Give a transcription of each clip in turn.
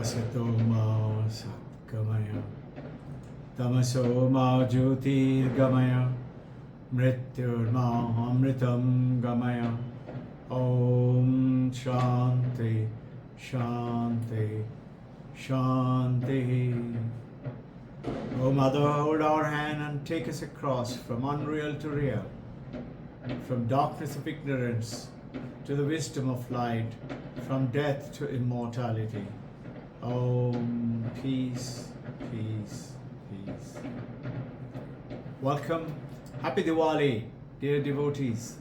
Asato ma satgamaya tamaso ma jyotirgamaya mrityur ma amritam gamaya. Om Shanti Shanti Shanti. O Mother, hold our hand and take us across from unreal to real, from darkness of ignorance to the wisdom of light, from death to immortality. Om, peace, peace, peace. Welcome. Happy Diwali, dear devotees.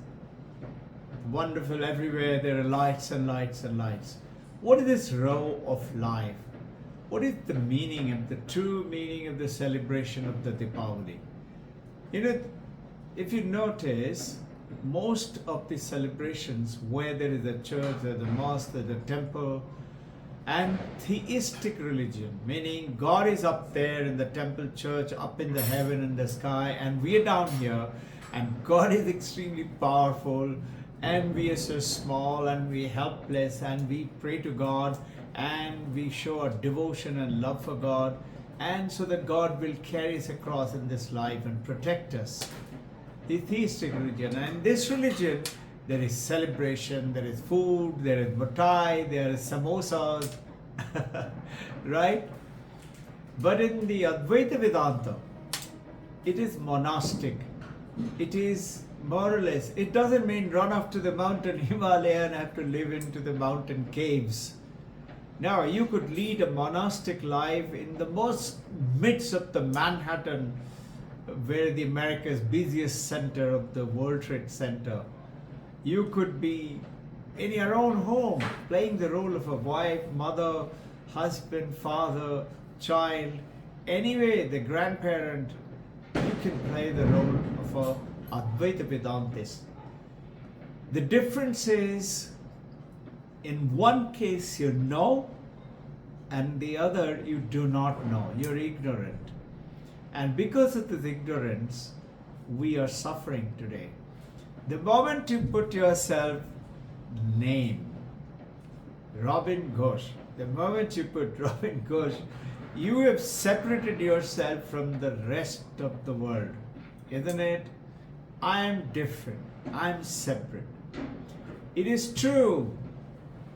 Wonderful, everywhere there are lights and lights and lights. What is this row of life? What is the meaning and the true meaning of the celebration of the Deepavali? You know, if you notice, most of the celebrations where there is a church, there's a mosque, there's a temple, and theistic religion, meaning God is up there in the temple church, up in the heaven in the sky, and we are down here, and God is extremely powerful, and we are so small, and we are helpless, and we pray to God, and we show our devotion and love for God, and so that God will carry us across in this life and protect us. The theistic religion, and this religion, there is celebration, there is food, there is mithai, there is samosas, right? But in the Advaita Vedanta, it is monastic. It is more or less, it doesn't mean run up to the mountain Himalaya and have to live into the mountain caves. Now, you could lead a monastic life in the most midst of the Manhattan, where the America's busiest center of the World Trade Center. You could be in your own home, playing the role of a wife, mother, husband, father, child. Anyway, the grandparent, you can play the role of a Advaita Vedantist. The difference is, in one case you know, and the other you do not know. You're ignorant. And because of this ignorance, we are suffering today. The moment you put yourself name, Robbin Ghosh, the moment you put Robbin Ghosh, you have separated yourself from the rest of the world. Isn't it? I am different. I am separate. It is true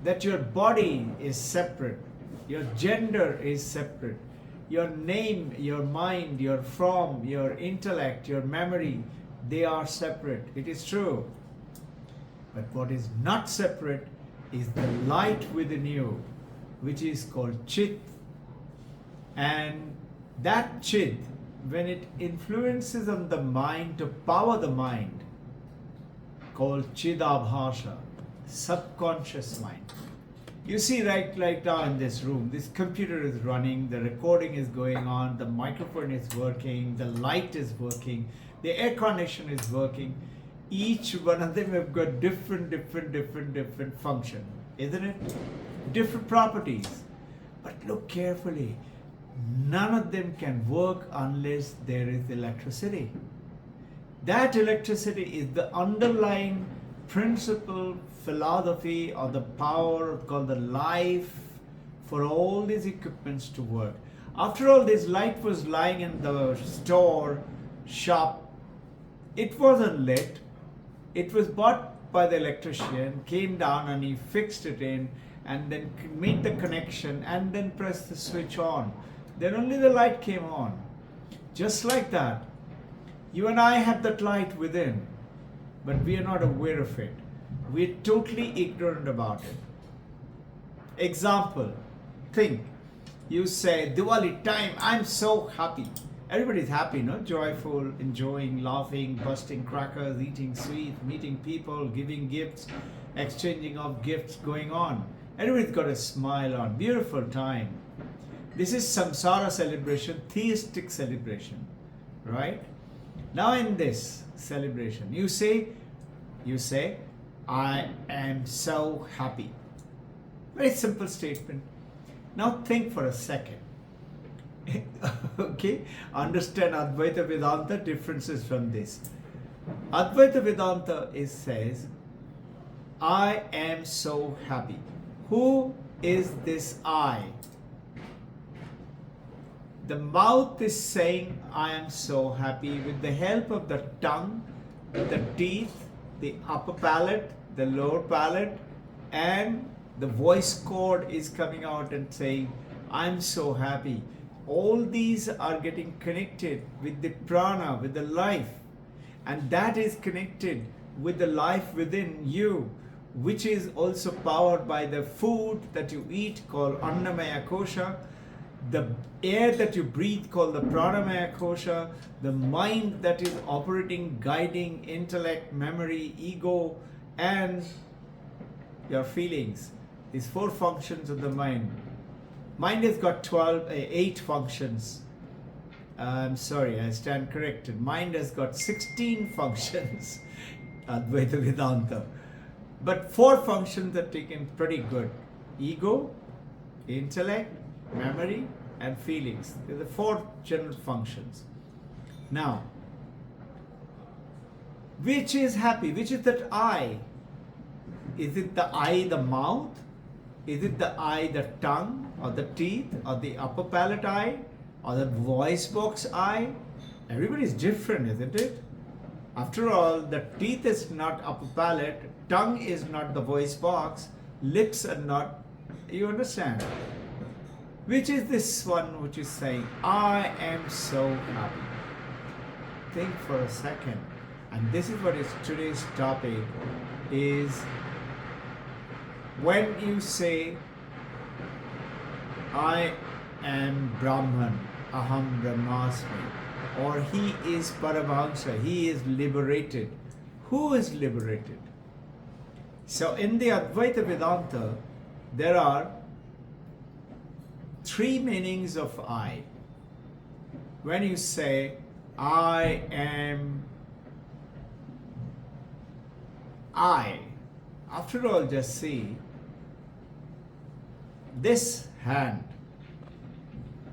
that your body is separate. Your gender is separate. Your name, your mind, your form, your intellect, your memory, they are separate. It is true. But what is not separate is the light within you, which is called Chit. And that Chit, when it influences on the mind to power the mind, called Chidabhasha, subconscious mind. You see, right now in this room, this computer is running, the recording is going on, the microphone is working, the light is working, the air condition is working. Each one of them have got different function, isn't it? Different properties. But look carefully. None of them can work unless there is electricity. That electricity is the underlying principle, philosophy, or the power called the life for all these equipments to work. After all, this light was lying in the store, shop. It wasn't lit. It was bought by the electrician, came down and he fixed it in and then made the connection and then pressed the switch on. Then only the light came on. Just like that, you and I have that light within, but we are not aware of it. We're totally ignorant about it. Example, think, you say, Diwali time, I'm so happy. Everybody's happy, no? Joyful, enjoying, laughing, busting crackers, eating sweets, meeting people, giving gifts, exchanging of gifts going on. Everybody's got a smile on. Beautiful time. This is samsara celebration, theistic celebration, right? Now in this celebration, you say, I am so happy. Very simple statement. Now think for a second. Okay, understand Advaita Vedanta differences from this. Advaita Vedanta says, I am so happy. Who is this I? The mouth is saying, I am so happy, with the help of the tongue, the teeth, the upper palate, the lower palate, and the voice cord is coming out and saying, I'm so happy. All these are getting connected with the prana, with the life. And that is connected with the life within you, which is also powered by the food that you eat called Annamaya Kosha, the air that you breathe called the Pranamaya Kosha, the mind that is operating, guiding, intellect, memory, ego, and your feelings. These 4 functions of the mind. Mind has got 8 functions. I'm sorry, I stand corrected. Mind has got 16 functions, Advaita Vedanta. But 4 functions are taken pretty good. Ego, intellect, memory, and feelings. They're the 4 general functions. Now, which is happy? Which is that I? Is it the eye, the mouth? Is it the eye, the tongue, or the teeth, or the upper palate eye, or the voice box eye? Everybody's different, isn't it? After all, the teeth is not upper palate, tongue is not the voice box, lips are not, you understand? Which is this one which is saying, I am so happy? Think for a second. And this is what is today's topic is, when you say, I am Brahman, Aham Brahmasmi, or he is Paramahansa, he is liberated. Who is liberated? So in the Advaita Vedanta, there are 3 meanings of I. When you say, I am I, after all, just see this hand.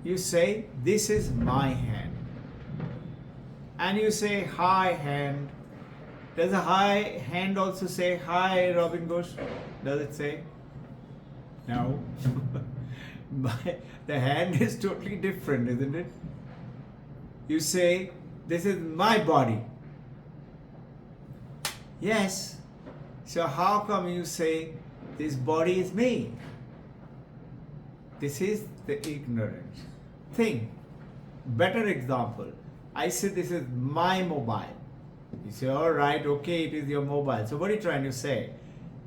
You say, this is my hand. And you say, hi hand. Does a hi hand also say, hi Robbin Ghosh? Does it say? No. The hand is totally different, isn't it? You say, this is my body. Yes. So how come you say, this body is me? This is the ignorance. Think. Better example. I say, this is my mobile. You say, all right, okay, it is your mobile. So what are you trying to say?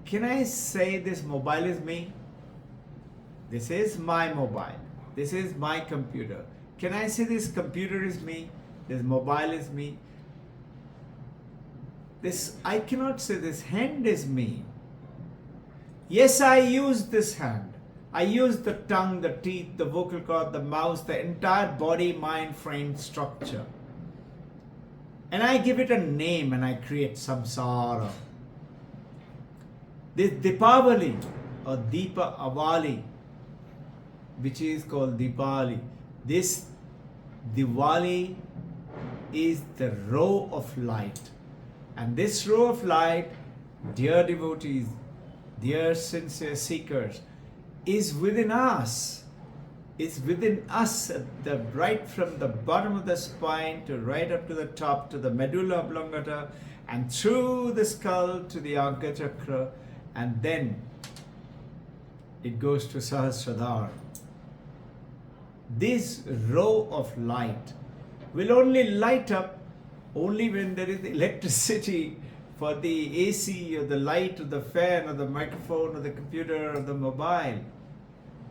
Can I say this mobile is me? This is my mobile. This is my computer. Can I say this computer is me? This mobile is me? I cannot say this hand is me. Yes, I use this hand. I use the tongue, the teeth, the vocal cord, the mouth, the entire body, mind, frame, structure. And I give it a name and I create samsara. This Dipavali or Deepa Avali, which is called Dipali. This Diwali is the row of light. And this row of light, dear devotees, dear sincere seekers, is within us. It's within us, right from the bottom of the spine to right up to the top, to the medulla oblongata, and through the skull to the Agga Chakra, and then it goes to Sahasradhara. This row of light will only light up only when there is electricity for the AC or the light or the fan or the microphone or the computer or the mobile.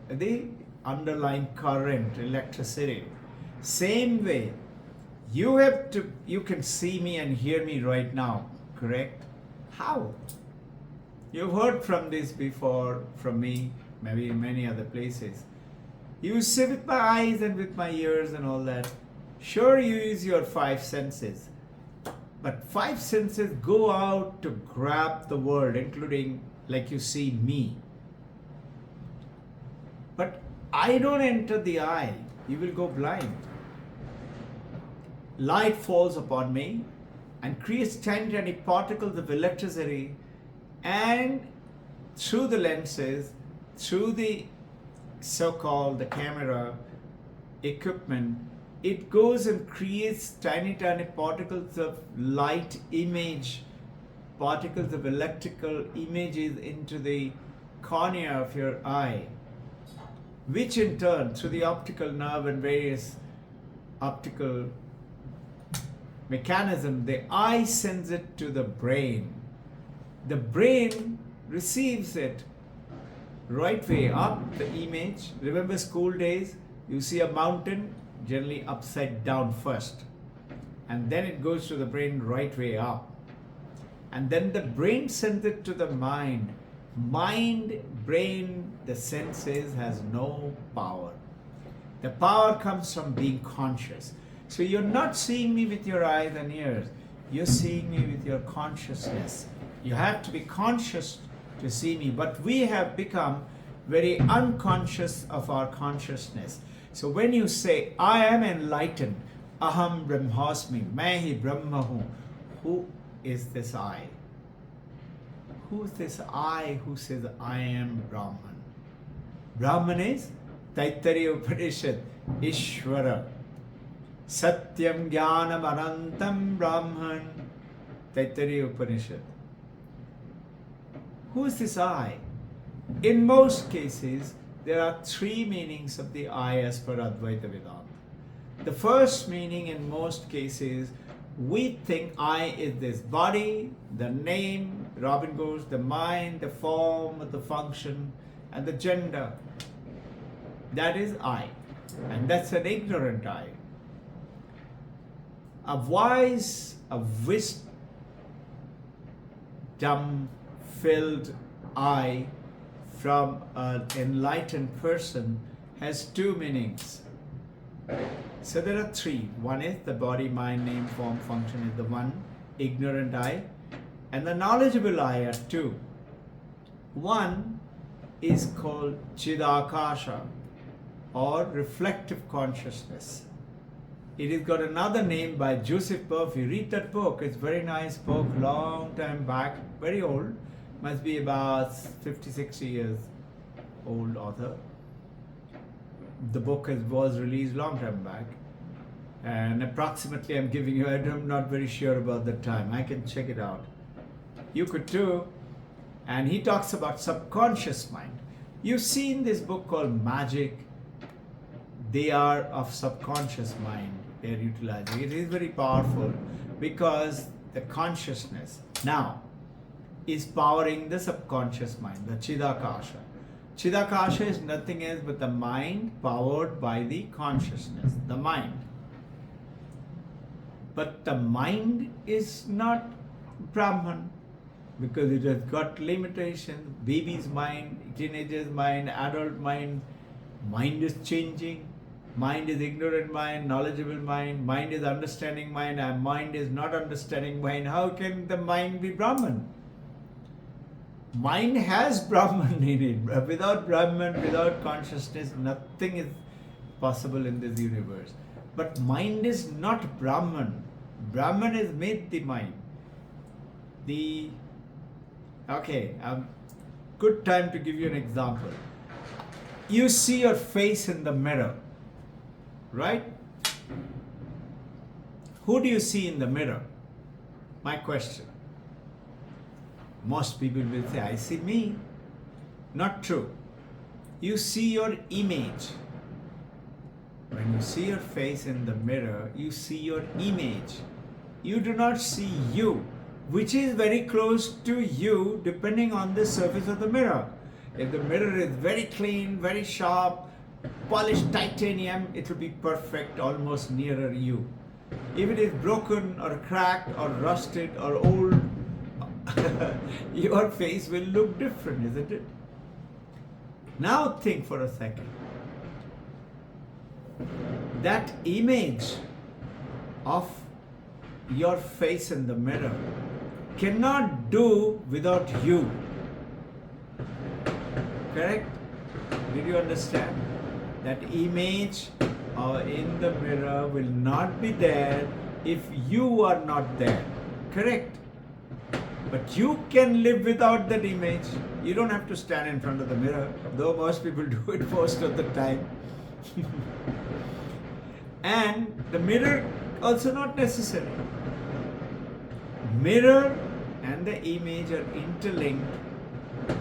The underlying current, electricity. Same way, you can see me and hear me right now, correct? How? You've heard from this before from me, maybe in many other places. You see with my eyes and with my ears and all that. Sure, you use your 5 senses. But 5 senses go out to grab the world, including, like you see me. But I don't enter the eye. You will go blind. Light falls upon me and creates tiny particles of electricity, and through the lenses, through the so-called the camera, equipment, it goes and creates tiny, tiny particles of light image, particles of electrical images into the cornea of your eye, which in turn, through the optical nerve and various optical mechanism, the eye sends it to the brain. The brain receives it right way up, the image. Remember school days? You see a mountain, generally upside down first. And then it goes to the brain right way up. And then the brain sends it to the mind. Mind, brain, the senses has no power. The power comes from being conscious. So you're not seeing me with your eyes and ears. You're seeing me with your consciousness. You have to be conscious to see me. But we have become very unconscious of our consciousness. So when you say, I am enlightened, aham brahmasmi, main hi brahma hu, who is this I? Who is this I who says, I am Brahman? Brahman is Taittiriya Upanishad, Ishvara. Satyam Jnanam Anantam Brahman. Taittiriya Upanishad. Who is this I? In most cases, there are three meanings of the I as per Advaita Vedanta. The first meaning in most cases, we think I is this body, the name, Robbin Ghosh, the mind, the form, the function, and the gender. That is I. And that's an ignorant I. A wise, a wisdom-filled I from an enlightened person has two meanings. So there are three. One is the body, mind, name, form, function is the one ignorant I. And the knowledgeable I are two. One is called Chidakasha or reflective consciousness. It has got another name by Joseph Murphy. Read that book. It's a very nice book, long time back, very old. Must be about 50, 60 years old author. The book was released long time back. And approximately, I'm giving you, I'm not very sure about the time. I can check it out. You could too. And he talks about subconscious mind. You've seen this book called Magic. They are of subconscious mind. They're utilizing. It is very powerful because the consciousness now is powering the subconscious mind, the Chidakasha. Chidakasha is nothing else but the mind powered by the consciousness, the mind. But the mind is not Brahman because it has got limitations. Baby's mind, teenager's mind, adult mind, mind is changing. Mind is ignorant mind, knowledgeable mind, mind is understanding mind, and mind is not understanding mind. How can the mind be Brahman? Mind has Brahman in it. Without Brahman, without consciousness, nothing is possible in this universe. But mind is not Brahman. Brahman has made the mind. Good time to give you an example. You see your face in the mirror, right? Who do you see in the mirror? My question. Most people will say, I see me. Not true. You see your image. When you see your face in the mirror, you see your image. You do not see you, which is very close to you depending on the surface of the mirror. If the mirror is very clean, very sharp, polished titanium, it will be perfect, almost nearer you. If it is broken or cracked or rusted or old, your face will look different, isn't it? Now think for a second. That image of your face in the mirror cannot do without you. Correct? Did you understand? That image in the mirror will not be there if you are not there. Correct? But you can live without that image. You don't have to stand in front of the mirror, though most people do it most of the time. And the mirror also not necessary. Mirror and the image are interlinked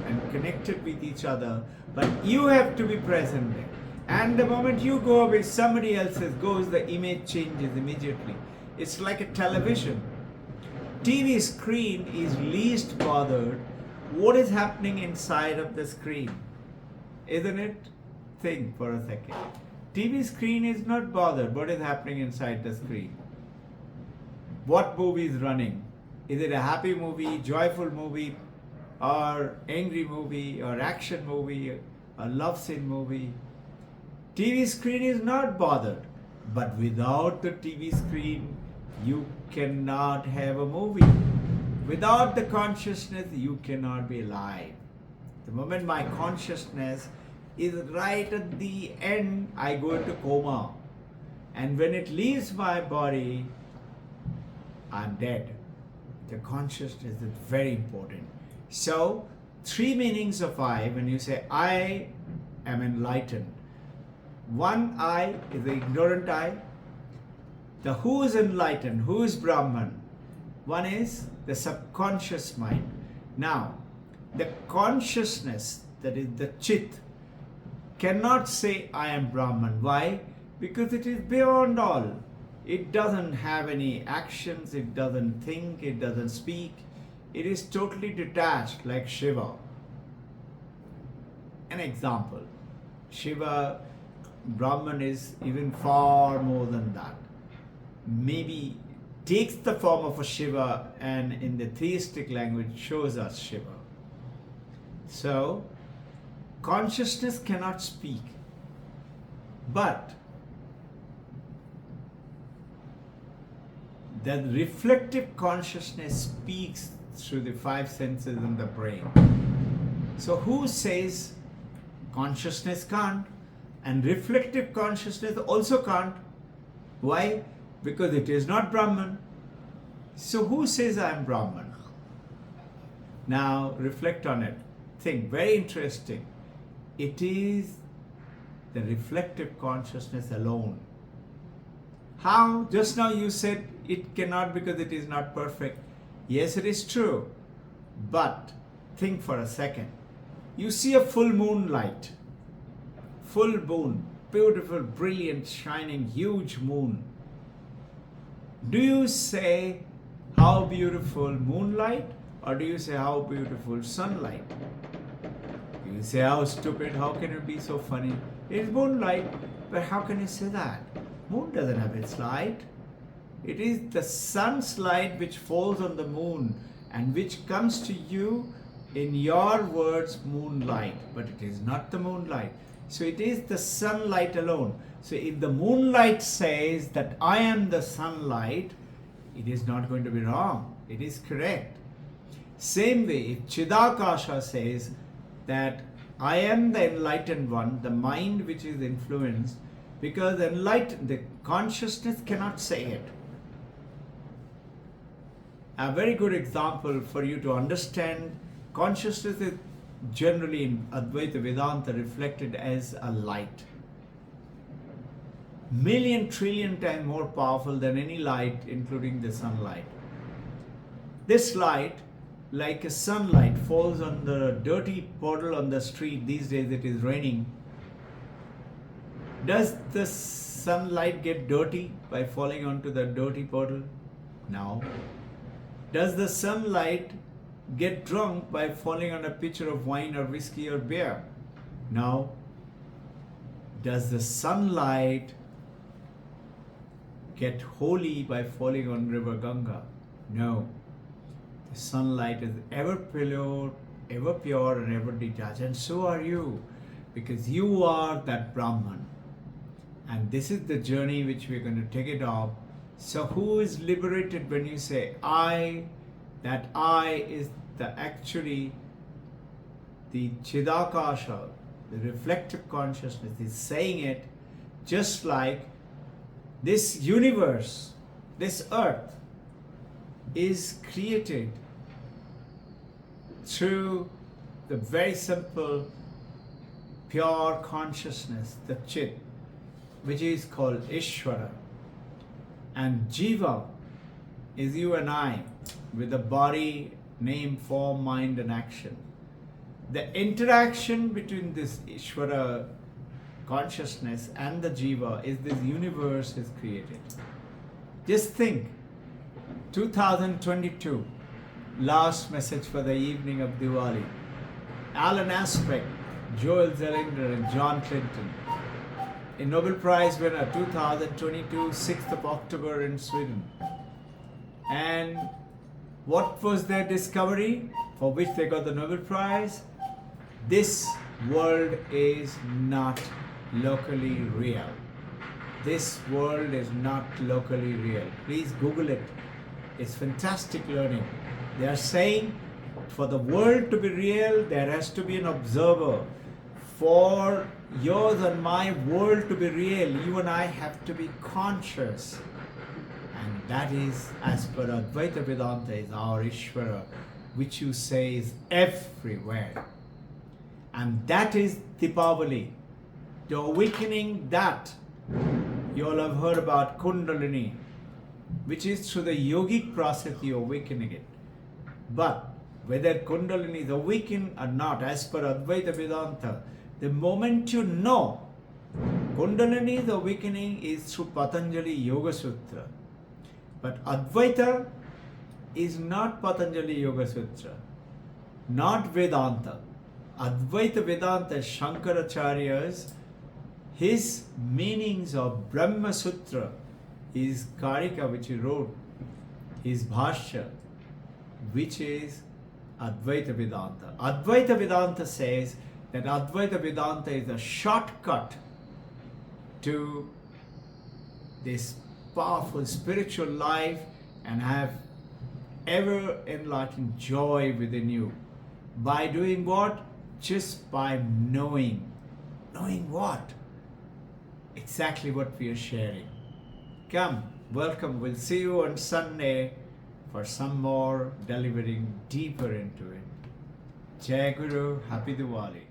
and connected with each other, but you have to be present there. And the moment you go away, somebody else's goes, the image changes immediately. It's like a television. TV screen is least bothered what is happening inside of the screen. Isn't it? Think for a second. TV screen is not bothered what is happening inside the screen. What movie is running? Is it a happy movie, joyful movie, or angry movie, or action movie, or love scene movie? TV screen is not bothered. But without the TV screen, you cannot have a movie. Without the consciousness, you cannot be alive. The moment my consciousness is right at the end, I go into coma. And when it leaves my body, I'm dead. The consciousness is very important. So, 3 meanings of I when you say I am enlightened. One I is the ignorant I. The who is enlightened, who is Brahman. One is the subconscious mind. Now, the consciousness, that is the Chit, cannot say I am Brahman. Why? Because it is beyond all. It doesn't have any actions, it doesn't think, it doesn't speak. It is totally detached, like Shiva. An example. Shiva, Brahman is even far more than that. Maybe takes the form of a Shiva and in the theistic language shows us Shiva. So, consciousness cannot speak. But the reflective consciousness speaks through the 5 senses in the brain. So who says consciousness can't? And reflective consciousness also can't. Why? Because it is not Brahman. So who says I am Brahman? Now reflect on it. Think, very interesting. It is the reflective consciousness alone. How? Just now you said it cannot because it is not perfect. Yes, it is true. But think for a second. You see a full moonlight. Full moon. Beautiful, brilliant, shining, huge moon. Do you say how beautiful moonlight, or do you say how beautiful sunlight? You say how stupid, how can it be so funny? It is moonlight, but how can you say that? Moon doesn't have its light. It is the sun's light which falls on the moon and which comes to you in your words moonlight, but it is not the moonlight. So it is the sunlight alone. So if the moonlight says that I am the sunlight, it is not going to be wrong. It is correct. Same way, if Chidakasha says that I am the enlightened one, the mind which is influenced, because the consciousness cannot say it. A very good example for you to understand consciousness is generally in Advaita Vedanta reflected as a light. Million trillion times more powerful than any light, including the sunlight. This light, like a sunlight, falls on the dirty puddle on the street. These days it is raining. Does the sunlight get dirty by falling onto the dirty puddle? No. Does the sunlight get drunk by falling on a pitcher of wine or whiskey or beer? No. Does the sunlight get holy by falling on river Ganga? No. The sunlight is ever pure, and ever detached. And so are you, because you are that Brahman. And this is the journey which we are going to take it off. So who is liberated when you say I? That I is actually the Chidakasha, the reflective consciousness is saying it, just like this universe, this earth is created through the very simple pure consciousness, the Chit. which is called Ishvara. And Jiva is you and I with the body, name, form, mind and action. The interaction between this Ishvara consciousness and the Jiva is this universe is created. Just think, 2022, last message for the evening of Diwali. Alan Aspect, Joel Zellinger and John Clinton. A Nobel Prize winner 2022, 6th of October in Sweden. And what was their discovery for which they got the Nobel Prize? This world is not locally real. This world is not locally real. Please Google it. It's fantastic learning. They are saying for the world to be real, there has to be an observer. For yours and my world to be real, you and I have to be conscious. And that is, as per Advaita Vedanta, is our Ishvara, which you say is everywhere. And that is Deepavali, the awakening that you all have heard about Kundalini, which is through the yogic process you're awakening it. But whether Kundalini is awakened or not, as per Advaita Vedanta, the moment you know Kundalini's awakening is through Patanjali Yoga Sutra. But Advaita is not Patanjali Yoga Sutra, not Vedanta. Advaita Vedanta, Shankaracharya's, his meanings of Brahma Sutra is Karika, which he wrote, his Bhashya, which is Advaita Vedanta. Advaita Vedanta says that Advaita Vedanta is a shortcut to this powerful spiritual life and have ever enlightened joy within you. By doing what? Just by knowing. Knowing what? Exactly what we are sharing. Come, welcome. We'll see you on Sunday for some more delivering deeper into it. Jai Guru, Happy Diwali.